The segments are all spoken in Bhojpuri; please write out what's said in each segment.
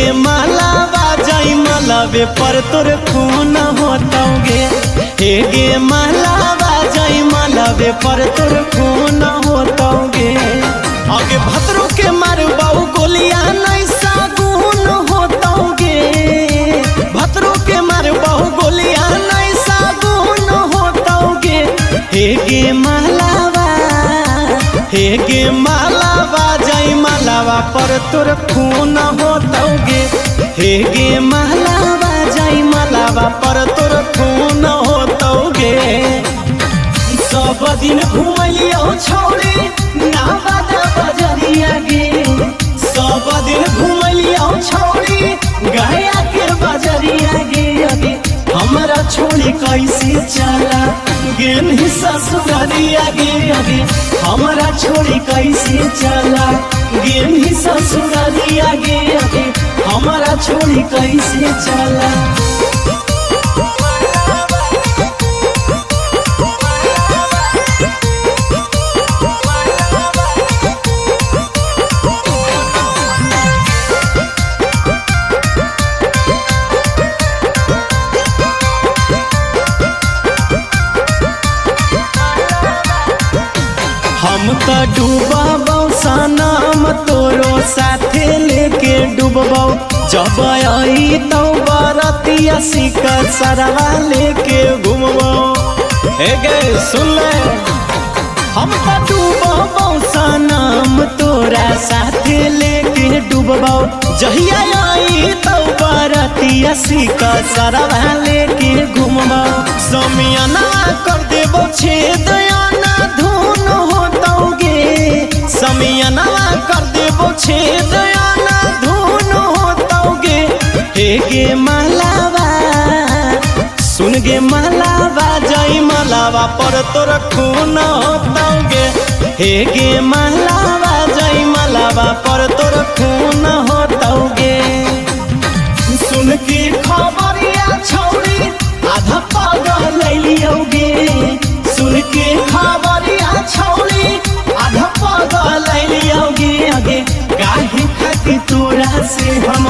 गे मालावा जाई मलावे पर तोर खून होतौगे। हे गे मालावा जाई मलावे पर तोर खून होतौगे। आगे भद्रों के मारबाऊ गोलियां नहीं सागुन होतौगे। भद्रों के मारबाऊ गोलियां नहीं सागुन होतौगे। हे गे मालावा, हे गे मालावा जाई मालावा पर तोर खून होतौगे। हे गे मालावा जाई मालावा पर तोर खून होतौगे। सब दिन घूमलियो छोड़ी नावादा बजरिया गे। सब दिन घूमलियो छोड़ी गया के बजरिया गे। हमरा छोड़ी कैसे चला गेली ससुरारिया गे। हमरा छोड़ी कैसे चला गेली ससुरारिया गे। हमरा छोड़ी कैसे चला। हम तो डूबबौ सनम तोरो साथे लेके डूबबौ। जब आई तो बरतिया शिकर सरवा लेके घूमबौ। हे गे सुन ले, हम तो डूबबौ सनम तोरा साथे लेके डूबबौ। जहिया आई तो बरतिया शिकर सरवा लेके घूमबौ। समियाना कर देबो छेद ना धुन होतौगे। समियाना कर देबो छेद ना धुन होतौगे। हे गे मालावा सुन गे मालावा जाई मालावा पर तोर खून होतौगे। हे गे मालावा जाई मालावा पर तोर खून होतौगे। सुन के खबरिया छोड़ी आधा पागल लियोगे। सुन के खबरिया छोड़ी आधा पागल लियोगे। काहे खातिर तोरा से हम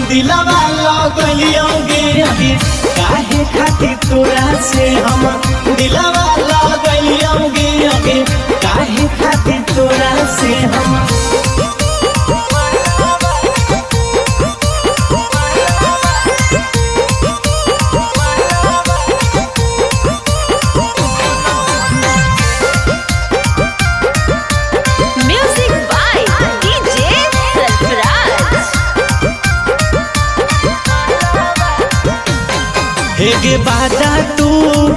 दिलवा लगलियोगे। काहे खातिर तोरा से हम दिलवा लगलियोगे। काहे खातिर तोरा से हम। हे गे बाजा तू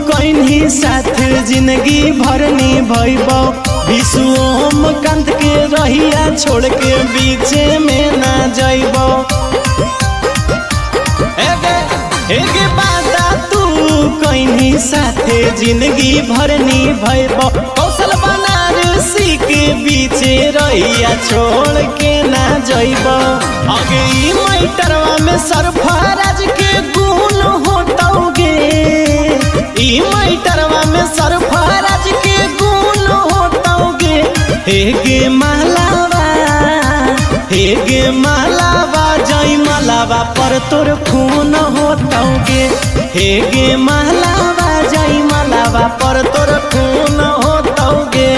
कहीं साथ जिंदगी भर निभैबौ। विश्वम कांत के रहिया छोड़ के बीचे में ना जइबौ। हे गे बाजा तू कहीं साथ जिंदगी भर निभैबौ। कौशल बनारसी के बीचे रहिया छोड़ के ना जइबौ। आगे ई मैटरवा में सरफराज के गुण होतौगे। ई मैटरवा में सरफराज के गुण होतौगे। हे गे मालावा, हे गे मालावा जाई मालावा पर तोर खून होतौगे। हे गे मालावा जाई मालावा पर तोर खून होतौगे।